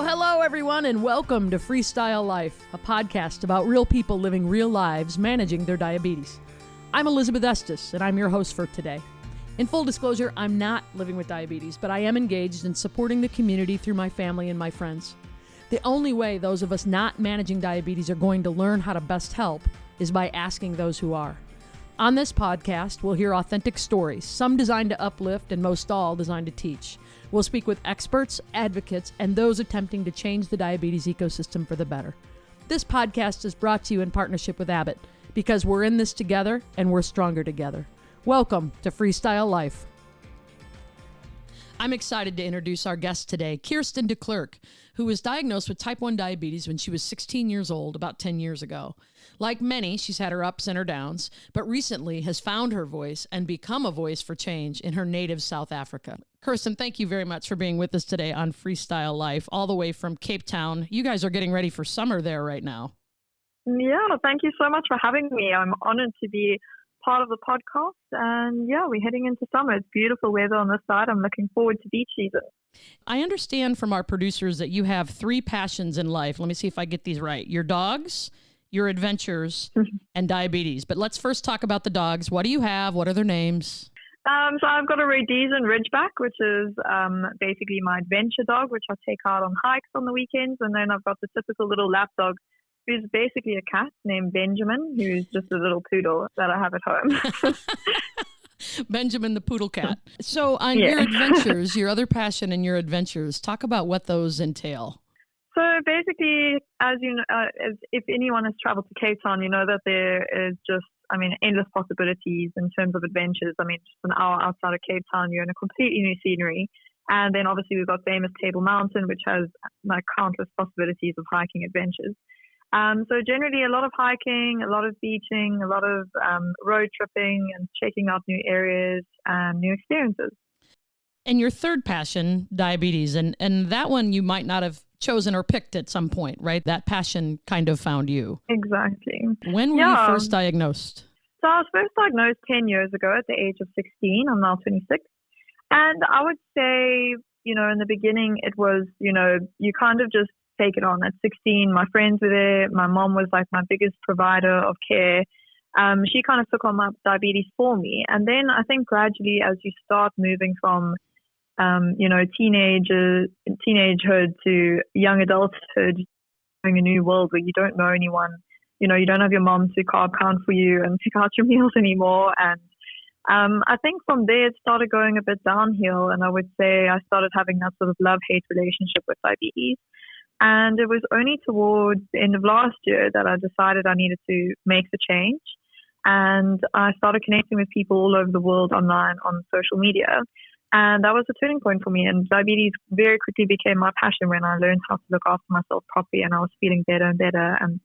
Well, hello, everyone, and welcome to FreeStyle Life, a podcast about real people living real lives managing their diabetes. I'm Elizabeth Estes, and I'm your host for today. In full disclosure, I'm not living with diabetes, but I am engaged in supporting the community through my family and my friends. The only way those of us not managing diabetes are going to learn how to best help is by asking those who are. On this podcast, we'll hear authentic stories, some designed to uplift and most all designed to teach. We'll speak with experts, advocates, and those attempting to change the diabetes ecosystem for the better. This podcast is brought to you in partnership with Abbott, because we're in this together and we're stronger together. Welcome to FreeStyle Life. I'm excited to introduce our guest today, Kirsten De Klerk, who was diagnosed with type 1 diabetes when she was 16 years old, about 10 years ago. Like many, she's had her ups and her downs, but recently has found her voice and become a voice for change in her native South Africa. Kirsten, thank you very much for being with us today on FreeStyle Life, all the way from Cape Town. You guys are getting ready for summer there right now. Yeah, thank you so much for having me. I'm honored to be part of the podcast. And yeah, we're heading into summer. It's beautiful weather on this side. I'm looking forward to beach season. I understand from our producers that you have three passions in life. Let me see if I get these right. Your dogs, your adventures, and diabetes. But let's first talk about the dogs. What do you have? What are their names? So I've got a Rhodesian Ridgeback, which is basically my adventure dog, which I take out on hikes on the weekends. And then I've got the typical little lap dog, who's basically a cat named Benjamin, who's just a little poodle that I have at home. Benjamin the poodle cat. So on your adventures, your other passion and your adventures, talk about what those entail. So basically, as you know, if anyone has traveled to Cape Town, you know that there is just, endless possibilities in terms of adventures. Just an hour outside of Cape Town, you're in a completely new scenery. And then obviously we've got famous Table Mountain, which has like countless possibilities of hiking adventures. So generally a lot of hiking, a lot of beaching, a lot of road tripping and checking out new areas and new experiences. And your third passion, diabetes, and that one you might not have chosen or picked at some point, right? That passion kind of found you. Exactly. When were you first diagnosed? So I was first diagnosed 10 years ago at the age of 16. I'm now 26. And I would say, in the beginning it was, you kind of just take it on. At 16, my friends were there. My mom was like my biggest provider of care. She kind of took on my diabetes for me. And then I think gradually as you start moving from, teenagehood to young adulthood, in a new world where you don't know anyone, you don't have your mom to carb count for you and pick out your meals anymore. And I think from there it started going a bit downhill. And I would say I started having that sort of love-hate relationship with diabetes. And it was only towards the end of last year that I decided I needed to make the change. And I started connecting with people all over the world online on social media. And that was a turning point for me. And diabetes very quickly became my passion when I learned how to look after myself properly, and I was feeling better and better. And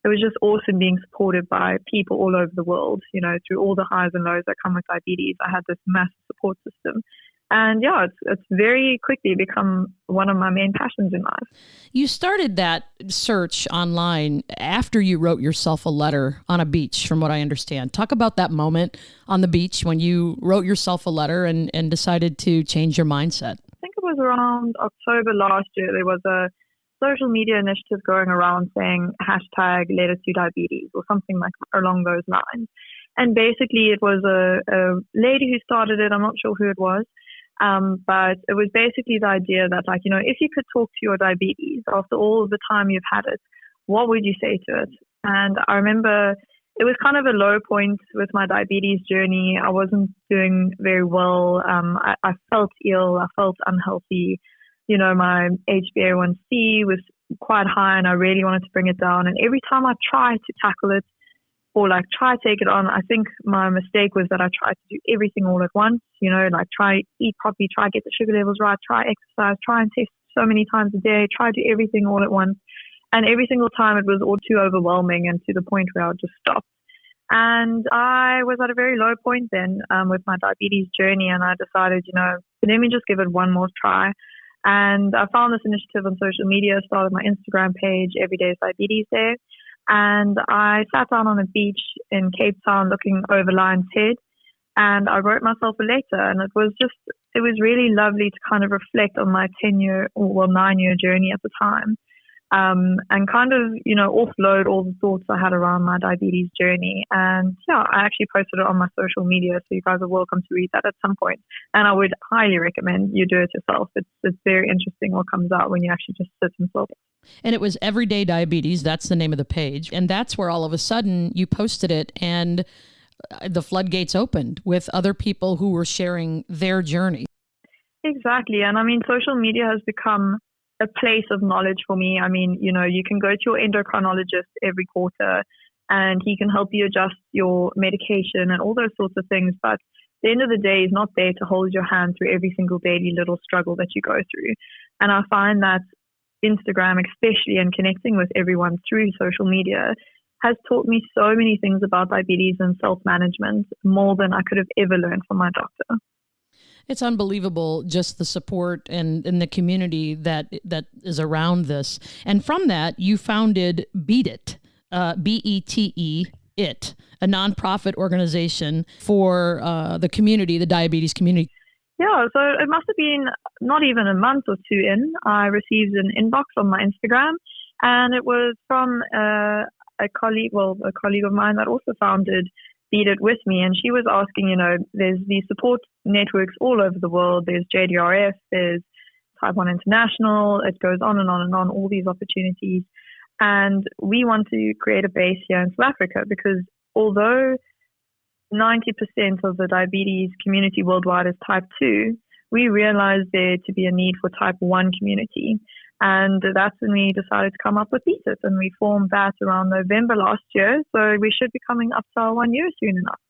it was just awesome being supported by people all over the world, through all the highs and lows that come with diabetes. I had this massive support system. And yeah, it's very quickly become one of my main passions in life. You started that search online after you wrote yourself a letter on a beach, from what I understand. Talk about that moment on the beach when you wrote yourself a letter and decided to change your mindset. I think it was around October last year. There was a social media initiative going around saying #LetUsDoDiabetes or something like along those lines. And basically it was a lady who started it. I'm not sure who it was. But it was basically the idea that, if you could talk to your diabetes after all the time you've had it, what would you say to it? And I remember it was kind of a low point with my diabetes journey. I wasn't doing very well. I felt ill. I felt unhealthy. My HbA1c was quite high and I really wanted to bring it down. And every time I tried to tackle it, or try to take it on, I think my mistake was that I tried to do everything all at once, try eat properly, try get the sugar levels right, try exercise, try and test so many times a day, try do everything all at once. And every single time it was all too overwhelming and to the point where I would just stop. And I was at a very low point then with my diabetes journey, and I decided, let me just give it one more try. And I found this initiative on social media, started my Instagram page, Everyday's Diabetes Day. And I sat down on a beach in Cape Town looking over Lion's Head, and I wrote myself a letter. And it was just it was really lovely to kind of reflect on my 9-year journey at the time. And kind of, offload all the thoughts I had around my diabetes journey. And yeah, I actually posted it on my social media, so you guys are welcome to read that at some point. And I would highly recommend you do it yourself. It's very interesting what comes out when you actually just sit and look. And it was Everyday Diabetes. That's the name of the page. And that's where all of a sudden you posted it and the floodgates opened with other people who were sharing their journey. Exactly. And I mean, social media has become a place of knowledge for me. I mean, you can go to your endocrinologist every quarter and he can help you adjust your medication and all those sorts of things. But at the end of the day, he's not there to hold your hand through every single daily little struggle that you go through. And I find that Instagram, especially, and connecting with everyone through social media has taught me so many things about diabetes and self-management, more than I could have ever learned from my doctor. It's unbelievable, just the support and the community that is around this. And from that, you founded Bete It, Bete It, a nonprofit organization for the community, the diabetes community. Yeah, so it must have been not even a month or two in, I received an inbox on my Instagram, and it was from a colleague of mine that also founded Bete It with me, and she was asking, there's these support networks all over the world. There's JDRF, there's Type 1 International, it goes on and on and on, all these opportunities. And we want to create a base here in South Africa because although 90% of the diabetes community worldwide is Type 2, we realized there to be a need for Type 1 community. And that's when we decided to come up with Bete It, and we formed that around November last year. So we should be coming up to our 1 year soon enough.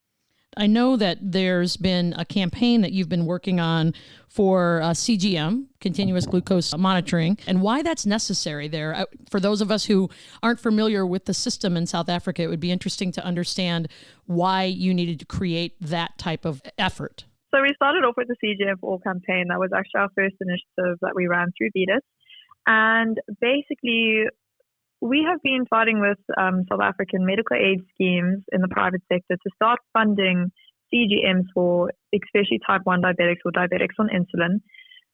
I know that there's been a campaign that you've been working on for CGM, continuous glucose monitoring, and why that's necessary there. For those of us who aren't familiar with the system in South Africa, it would be interesting to understand why you needed to create that type of effort. So we started off with the CGM for All campaign. That was actually our first initiative that we ran through Bete It. And basically, we have been fighting with South African medical aid schemes in the private sector to start funding CGMs for especially type 1 diabetics or diabetics on insulin.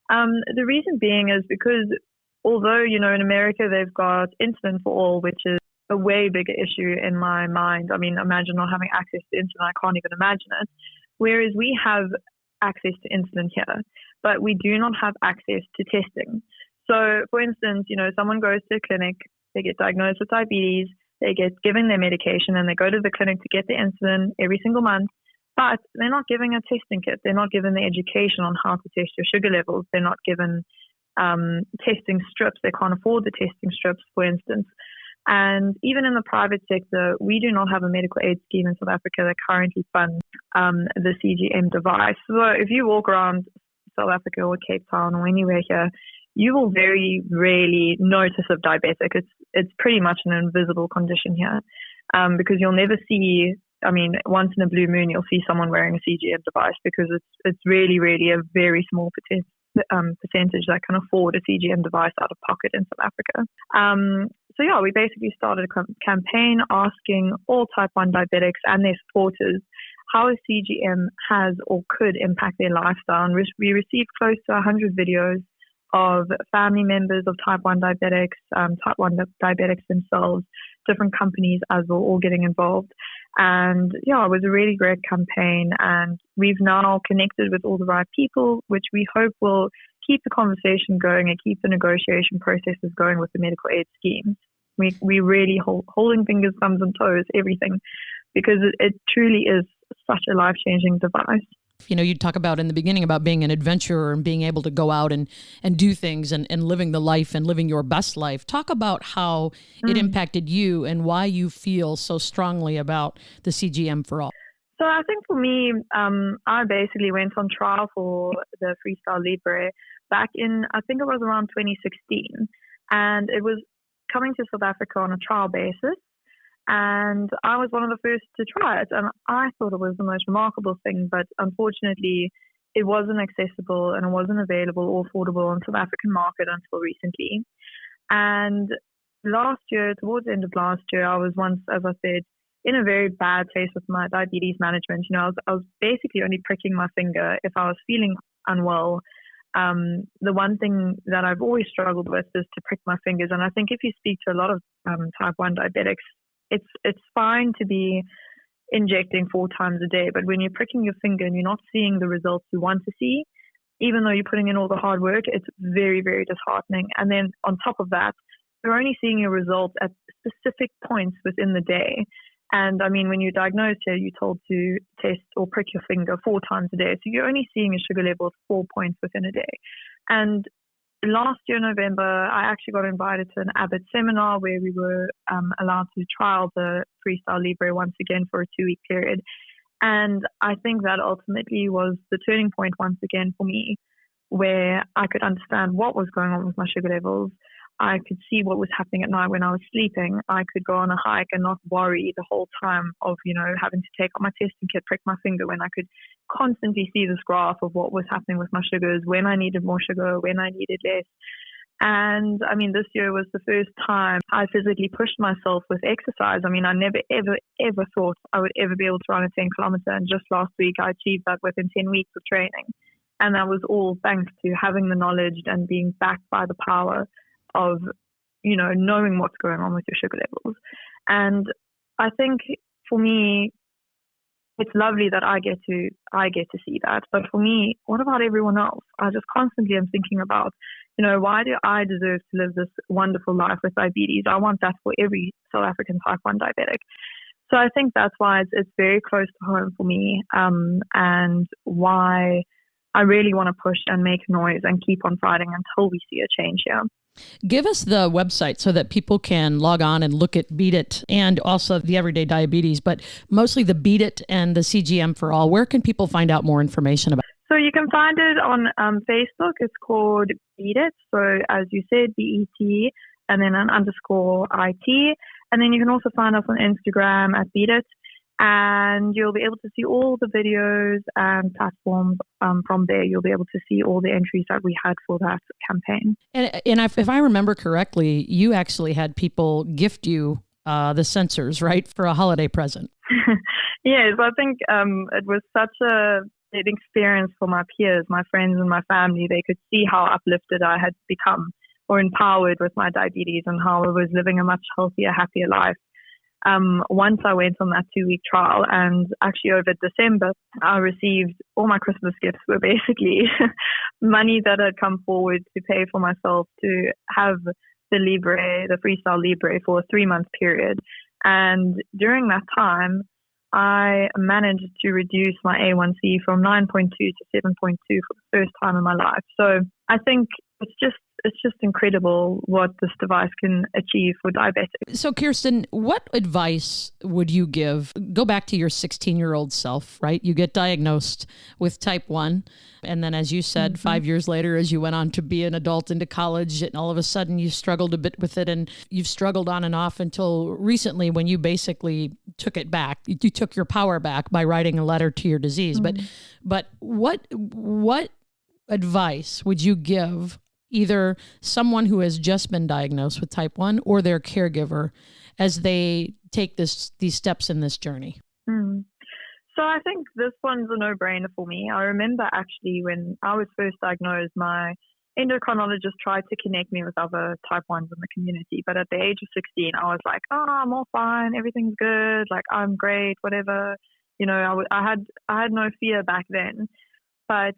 The reason being is because although, in America they've got insulin for all, which is a way bigger issue in my mind. I mean, imagine not having access to insulin. I can't even imagine it. Whereas we have access to insulin here, but we do not have access to testing. So, for instance, someone goes to a clinic, they get diagnosed with diabetes, they get given their medication, and they go to the clinic to get the insulin every single month, but they're not given a testing kit. They're not given the education on how to test your sugar levels. They're not given testing strips. They can't afford the testing strips, for instance. And even in the private sector, we do not have a medical aid scheme in South Africa that currently funds the CGM device. So if you walk around South Africa or Cape Town or anywhere here, you will very rarely notice a diabetic. It's pretty much an invisible condition here because you'll never see, once in a blue moon, you'll see someone wearing a CGM device because it's really, really a very small percentage that can afford a CGM device out of pocket in South Africa. So yeah, we basically started a campaign asking all type 1 diabetics and their supporters how a CGM has or could impact their lifestyle. And we received close to 100 videos of family members of type 1 diabetics, type 1 diabetics themselves, different companies as well, all getting involved. And yeah, it was a really great campaign. And we've now connected with all the right people, which we hope will keep the conversation going and keep the negotiation processes going with the medical aid schemes. We really holding fingers, thumbs and toes, everything, because it truly is such a life-changing device. You talk about in the beginning about being an adventurer and being able to go out and do things and living the life and living your best life. Talk about how it impacted you and why you feel so strongly about the CGM for all. So I think for me, I basically went on trial for the FreeStyle Libre back in, I think it was around 2016. And it was coming to South Africa on a trial basis. And I was one of the first to try it. And I thought it was the most remarkable thing. But unfortunately, it wasn't accessible and it wasn't available or affordable on the South African market until recently. And last year, towards the end of last year, I was once, as I said, in a very bad place with my diabetes management. I was basically only pricking my finger if I was feeling unwell, the one thing that I've always struggled with is to prick my fingers. And I think if you speak to a lot of type 1 diabetics, it's fine to be injecting 4 times a day, but when you're pricking your finger and you're not seeing the results you want to see, even though you're putting in all the hard work, it's very, very disheartening. And then on top of that, you're only seeing your results at specific points within the day. And I mean, when you're diagnosed here, you're told to test or prick your finger 4 times a day. So you're only seeing a sugar level of 4 points within a day. And last year, November, I actually got invited to an Abbott seminar where we were allowed to trial the FreeStyle Libre once again for a 2-week period. And I think that ultimately was the turning point once again for me, where I could understand what was going on with my sugar levels. I could see what was happening at night when I was sleeping. I could go on a hike and not worry the whole time of, having to take out my testing kit, prick my finger, when I could constantly see this graph of what was happening with my sugars, when I needed more sugar, when I needed less. And I mean, this year was the first time I physically pushed myself with exercise. I mean, I never, ever, ever thought I would ever be able to run a 10-kilometer. And just last week, I achieved that within 10 weeks of training. And that was all thanks to having the knowledge and being backed by the power of, knowing what's going on with your sugar levels. And I think for me, it's lovely that I get to see that. But for me, what about everyone else? I just constantly am thinking about, why do I deserve to live this wonderful life with diabetes? I want that for every South African type 1 diabetic. So I think that's why it's very close to home for me, and why I really want to push and make noise and keep on fighting until we see a change here. Give us the website so that people can log on and look at Bete It and also the Everyday Diabetes, but mostly the Bete It and the CGM for All. Where can people find out more information about it? So you can find it on Facebook. It's called Bete It. So as you said, BET and then an _IT. And then you can also find us on Instagram at Bete It. And you'll be able to see all the videos and platforms from there. You'll be able to see all the entries that we had for that campaign. And if I remember correctly, you actually had people gift you the sensors, right, for a holiday present. Yes, I think it was such an experience for my peers, my friends and my family. They could see how uplifted I had become or empowered with my diabetes and how I was living a much healthier, happier life. Once I went on that 2-week trial, and actually over December, I received all my Christmas gifts were basically money that had come forward to pay for myself to have the Libre, the FreeStyle Libre, for a 3-month period. And during that time, I managed to reduce my A1C from 9.2 to 7.2 for the first time in my life. So I think it's just incredible what this device can achieve for diabetics. So Kirsten, what advice would you give? Go back to your 16-year-old self, right? You get diagnosed with type 1. And then as you said, 5 years later, as you went on to be an adult into college, and all of a sudden you struggled a bit with it, and you've struggled on and off until recently when you basically took it back. You took your power back by writing a letter to your disease. But what advice would you give either someone who has just been diagnosed with type 1 or their caregiver as they take these steps in this journey? So I think this one's a no-brainer for me. I remember actually when I was first diagnosed, my endocrinologist tried to connect me with other type 1s in the community. But at the age of 16, I was like, I'm all fine. Everything's good. Like, I'm great, whatever. I had no fear back then. But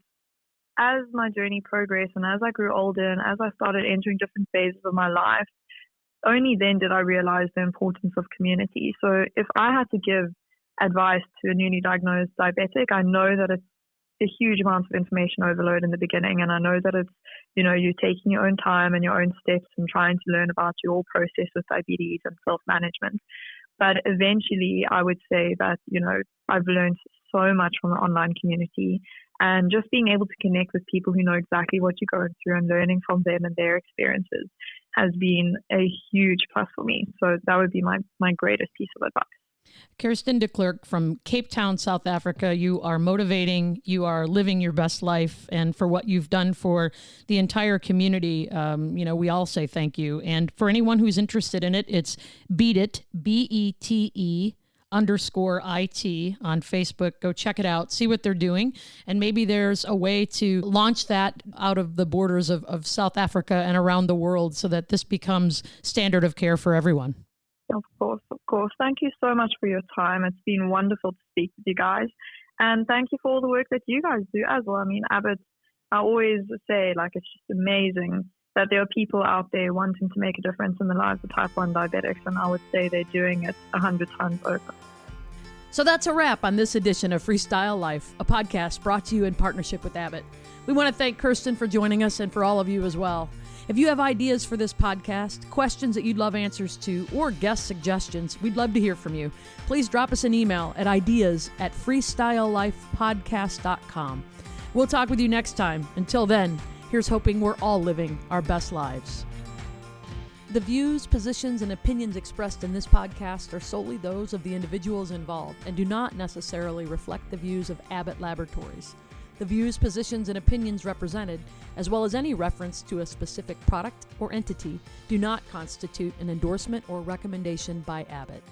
as my journey progressed and as I grew older and as I started entering different phases of my life, only then did I realize the importance of community. So if I had to give advice to a newly diagnosed diabetic, I know that it's a huge amount of information overload in the beginning. And I know that it's, you're taking your own time and your own steps and trying to learn about your process with diabetes and self-management. But eventually I would say that, I've learned so much from the online community, and just being able to connect with people who know exactly what you're going through and learning from them and their experiences has been a huge plus for me. So that would be my greatest piece of advice. Kirsten De Klerk from Cape Town, South Africa. You are motivating, you are living your best life, and for what you've done for the entire community, we all say thank you. And for anyone who's interested in it, it's Bete It, BETE Bete_IT on Facebook. Go check it out, see what they're doing, and maybe there's a way to launch that out of the borders of South Africa and around the world so that this becomes standard of care for everyone. Of course. Thank you so much for your time. It's been wonderful to speak with you guys. And thank you for all the work that you guys do as well. I mean, Abbott, I always say, like, it's just amazing that there are people out there wanting to make a difference in the lives of type 1 diabetics. And I would say they're doing it 100 times over. So that's a wrap on this edition of FreeStyle Life, a podcast brought to you in partnership with Abbott. We want to thank Kirsten for joining us and for all of you as well. If you have ideas for this podcast, questions that you'd love answers to, or guest suggestions, we'd love to hear from you. Please drop us an email at ideas@freestylelifepodcast.com. We'll talk with you next time. Until then, here's hoping we're all living our best lives. The views, positions, and opinions expressed in this podcast are solely those of the individuals involved and do not necessarily reflect the views of Abbott Laboratories. The views, positions, and opinions represented, as well as any reference to a specific product or entity, do not constitute an endorsement or recommendation by Abbott.